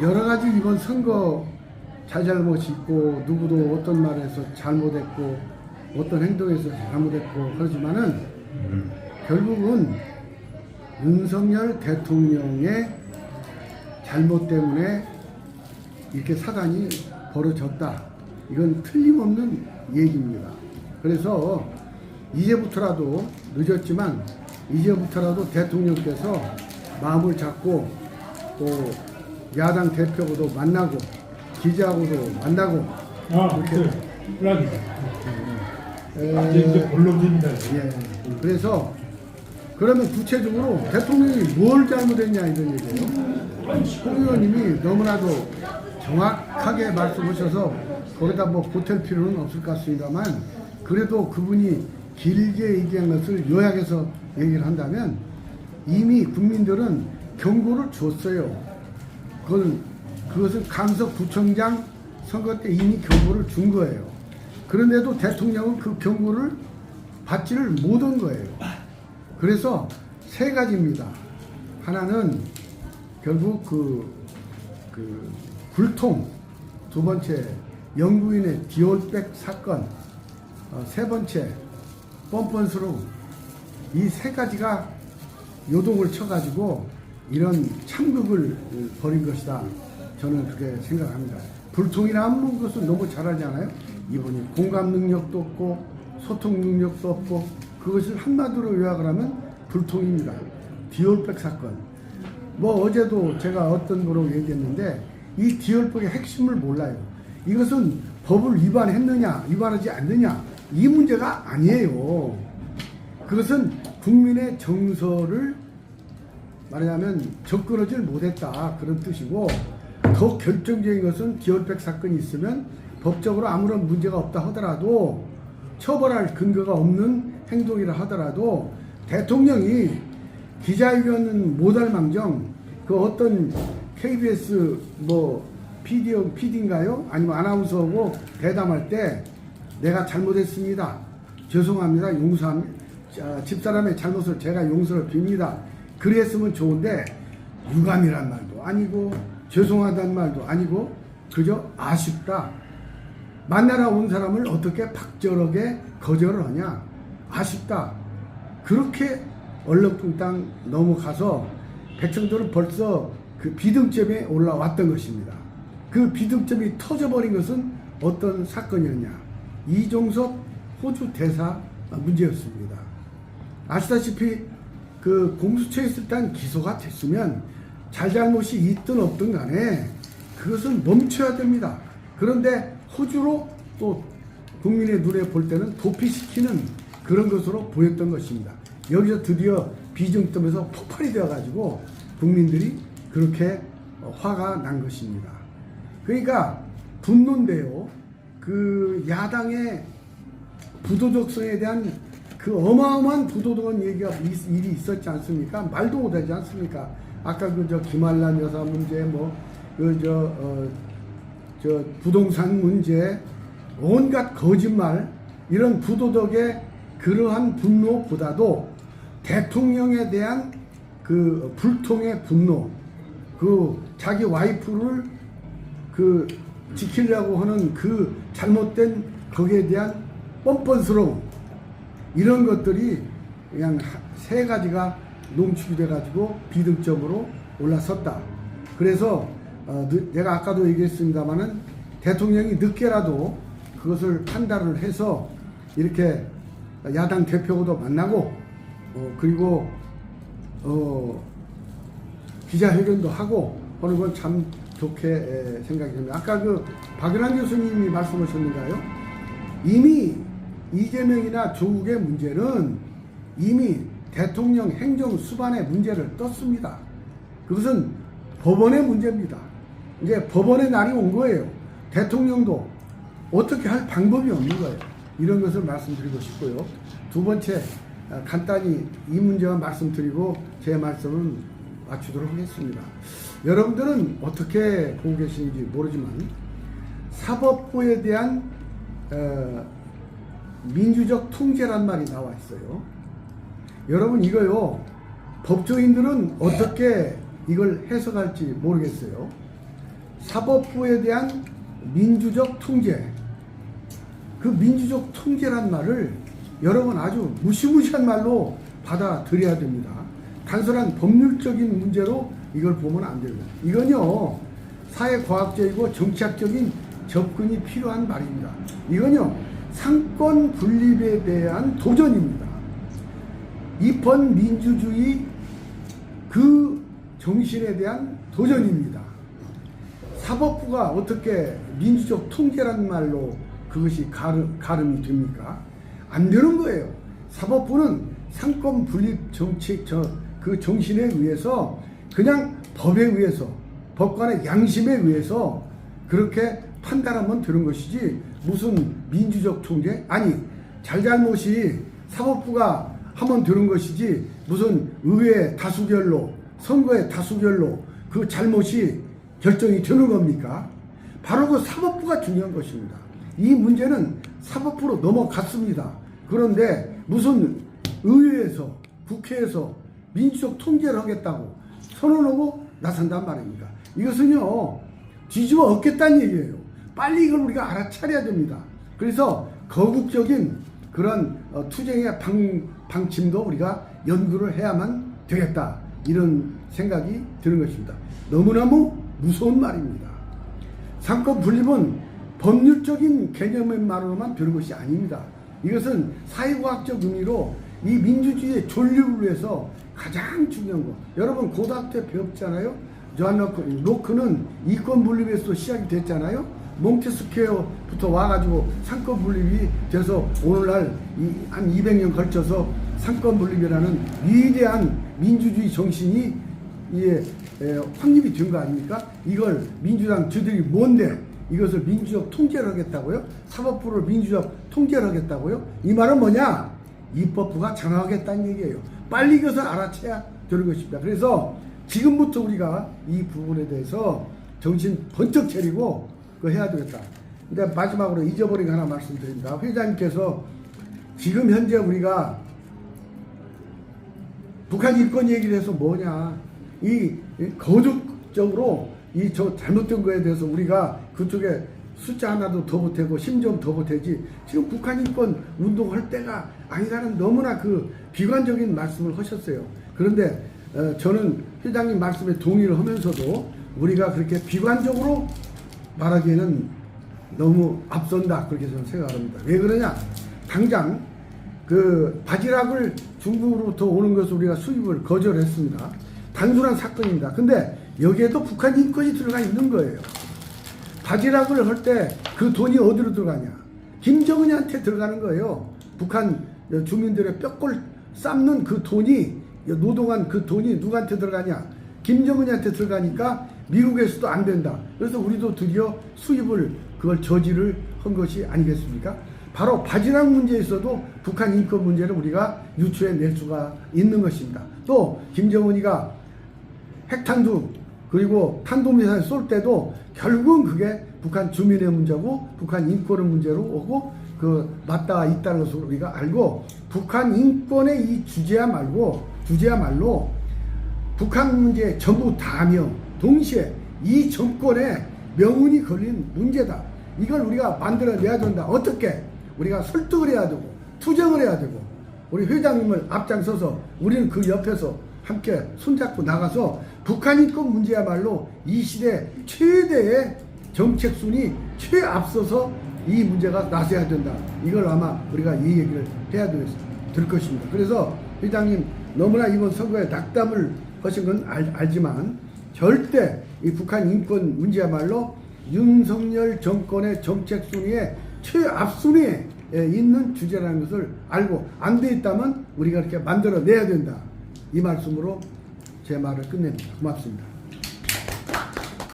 여러 가지 이번 선거 잘잘못이 있고 누구도 어떤 말에서 잘못했고 어떤 행동에서 잘못했고 그러지만은 결국은 윤석열 대통령의 잘못 때문에 이렇게 사단이 벌어졌다. 이건 틀림없는 얘기입니다. 그래서 이제부터라도 늦었지만 이제부터라도 대통령께서 마음을 잡고 또 야당 대표하고도 만나고 기자하고도 만나고 이렇게 이제 본론입니다. 예. 그래서 그러면 구체적으로 대통령이 뭘 잘못했냐 이런 얘기예요. 홍 의원님이 너무나도 정확하게 말씀하셔서 거기다 뭐 보탤 필요는 없을 것 같습니다만 그래도 그분이 길게 얘기한 것을 요약해서 얘기를 한다면 이미 국민들은 경고를 줬어요. 그것은 강서구청장 선거 때 이미 경고를 준 거예요. 그런데도 대통령은 그 경고를 받지를 못한 거예요. 그래서 세 가지입니다. 하나는 결국 불통, 두 번째 영구인의 디올백 사건, 세 번째 뻔뻔스러움, 이 세 가지가 요동을 쳐가지고 이런 참극을 벌인 것이다. 저는 그렇게 생각합니다. 불통이라 하는 것은 너무 잘하잖아요. 이분이 공감 능력도 없고 소통 능력도 없고 그것을 한마디로 요약을 하면 불통입니다. 디올백 사건. 뭐 어제도 제가 어떤 거로 얘기했는데 이 디올백의 핵심을 몰라요. 이것은 법을 위반했느냐 위반하지 않느냐 이 문제가 아니에요. 그것은 국민의 정서를 말하자면 접근하지 못했다 그런 뜻이고 더 결정적인 것은 디올백 사건이 있으면 법적으로 아무런 문제가 없다 하더라도 처벌할 근거가 없는 행동이라 하더라도 대통령이 기자회견은 못할 망정 그 어떤 KBS 뭐 PD인가요? 아니면 아나운서하고 대담할 때 내가 잘못했습니다. 죄송합니다. 용서합니다. 집사람의 잘못을 제가 용서를 빕니다. 그랬으면 좋은데 유감이란 말도 아니고 죄송하다는 말도 아니고 그저 아쉽다. 만나러 온 사람을 어떻게 박절하게 거절을 하냐. 아쉽다. 그렇게 얼렁뚱땅 넘어가서 백성들은 벌써 그 비등점에 올라왔던 것입니다. 그 비등점이 터져버린 것은 어떤 사건이었냐. 이종석 호주 대사 문제였습니다. 아시다시피 그 공수처에 있을 땐 기소가 됐으면 잘잘못이 있든 없든 간에 그것은 멈춰야 됩니다. 그런데 호주로 또 국민의 눈에 볼 때는 도피시키는 그런 것으로 보였던 것입니다. 여기서 드디어 비중점에서 폭발이 되어가지고 국민들이 그렇게 화가 난 것입니다. 그러니까 분노인데요. 그 야당의 부도덕성에 대한 그 어마어마한 부도덕한 얘기가 일이 있었지 않습니까? 말도 못하지 않습니까? 아까 김한란 여사 문제, 부동산 문제, 온갖 거짓말, 이런 부도덕의 그러한 분노보다도 대통령에 대한 그 불통의 분노, 그 자기 와이프를 그 지키려고 하는 그 잘못된 거기에 대한 뻔뻔스러움, 이런 것들이 그냥 세 가지가 농축이 돼가지고 비등점으로 올라섰다. 그래서 내가 아까도 얘기했습니다마는 대통령이 늦게라도 그것을 판단을 해서 이렇게 야당 대표도 만나고 그리고 기자회견도 하고 하는 건 참 좋게 생각이 듭니다. 아까 그 박연한 교수님이 말씀하셨는가요? 이미 이재명이나 조국의 문제는 이미 대통령 행정 수반의 문제를 떴습니다. 그것은 법원의 문제입니다. 이제 법원의 날이 온 거예요. 대통령도 어떻게 할 방법이 없는 거예요. 이런 것을 말씀드리고 싶고요. 두 번째, 간단히 이 문제만 말씀드리고 제 말씀을 마치도록 하겠습니다. 여러분들은 어떻게 보고 계시는지 모르지만 사법부에 대한 민주적 통제란 말이 나와 있어요. 여러분 이거요, 법조인들은 어떻게 이걸 해석할지 모르겠어요. 사법부에 대한 민주적 통제, 그 민주적 통제란 말을 여러분 아주 무시무시한 말로 받아들여야 됩니다. 단순한 법률적인 문제로 이걸 보면 안 됩니다. 이건요, 사회과학적이고 정치학적인 접근이 필요한 말입니다. 이건요, 상권 분립에 대한 도전입니다. 입헌 민주주의 그 정신에 대한 도전입니다. 사법부가 어떻게 민주적 통제란 말로 그것이 가름이 됩니까? 안 되는 거예요. 사법부는 상권 분립 정책 그 정신에 의해서 그냥 법에 의해서 법관의 양심에 의해서 그렇게 판단하면 되는 것이지 무슨 민주적 통제? 아니 잘잘못이 사법부가 하면 되는 것이지 무슨 의회 다수결로 선거의 다수결로 그 잘못이 결정이 되는 겁니까? 바로 그 사법부가 중요한 것입니다. 이 문제는 사법부로 넘어갔습니다. 그런데 무슨 의회에서 국회에서 민주적 통제를 하겠다고 선언하고 나선단 말입니다. 이것은요 뒤집어 엎겠다는 얘기예요. 빨리 이걸 우리가 알아차려야 됩니다. 그래서 거국적인 그런 투쟁의 방침도 우리가 연구를 해야만 되겠다, 이런 생각이 드는 것입니다. 너무너무 무서운 말입니다. 상권 분립은 법률적인 개념만으로만 되는 것이 아닙니다. 이것은 사회과학적 의미로 이 민주주의의 존립을 위해서 가장 중요한 거. 여러분 고등학교 때 배웠잖아요. 존 로크는 이권 분립에서 시작이 됐잖아요. 몽테스퀘어부터 와가지고 상권 분립이 돼서 오늘날 한 200년 걸쳐서 상권 분립이라는 위대한 민주주의 정신이 확립이 된 거 아닙니까? 이걸 민주당 저들이 뭔데 이것을 민주적 통제를 하겠다고요? 사법부를 민주적 통제를 하겠다고요? 이 말은 뭐냐? 입법부가 장악하겠다는 얘기예요. 빨리 이것을 알아채야 되는 것입니다. 그래서 지금부터 우리가 이 부분에 대해서 정신 번쩍 차리고 그거 해야 되겠다. 근데 마지막으로 잊어버린 거 하나 말씀드립니다. 회장님께서 지금 현재 우리가 북한 인권 얘기를 해서 뭐냐, 이 거듭적으로 이 저 잘못된 거에 대해서 우리가 그쪽에 숫자 하나도 더 보태고 힘 좀 더 보태지, 지금 북한 인권 운동할 때가 아니라는 너무나 그 비관적인 말씀을 하셨어요. 그런데 저는 회장님 말씀에 동의를 하면서도 우리가 그렇게 비관적으로 말하기에는 너무 앞선다, 그렇게 저는 생각합니다. 왜 그러냐? 당장 그 바지락을 중국으로부터 오는 것을 우리가 수입을 거절했습니다. 단순한 사건입니다. 근데 여기에도 북한 인권이 들어가 있는 거예요. 바지락을 할 때 그 돈이 어디로 들어가냐? 김정은이한테 들어가는 거예요. 북한 주민들의 뼈골 삶는 그 돈이, 노동한 그 돈이 누구한테 들어가냐? 김정은이한테 들어가니까 미국에서도 안 된다. 그래서 우리도 드디어 수입을 그걸 저지를 한 것이 아니겠습니까? 바로 바지락 문제에서도 북한 인권 문제를 우리가 유추해 낼 수가 있는 것입니다. 또 김정은이가 핵탄두 그리고 탄도미사일 쏠 때도 결국은 그게 북한 주민의 문제고 북한 인권의 문제로 오고 그 맞닿아 있다는 것을 우리가 알고, 북한 인권의 이 주제야말로 북한 문제 전부 다며 동시에 이 정권에 명운이 걸린 문제다. 이걸 우리가 만들어내야 된다. 어떻게? 우리가 설득을 해야 되고 투쟁을 해야 되고, 우리 회장님을 앞장서서 우리는 그 옆에서 함께 손잡고 나가서 북한 인권 문제야말로 이 시대 최대의 정책순위 최앞서서 이 문제가 나서야 된다. 이걸 아마 우리가 이 얘기를 해야 될 것입니다. 그래서 회장님 너무나 이번 선거에 낙담을 하신 건 알지만 절대 이 북한 인권 문제야말로 윤석열 정권의 정책 순위에 최앞순위에 있는 주제라는 것을 알고 안 돼 있다면 우리가 이렇게 만들어내야 된다. 이 말씀으로 제 말을 끝냅니다. 고맙습니다.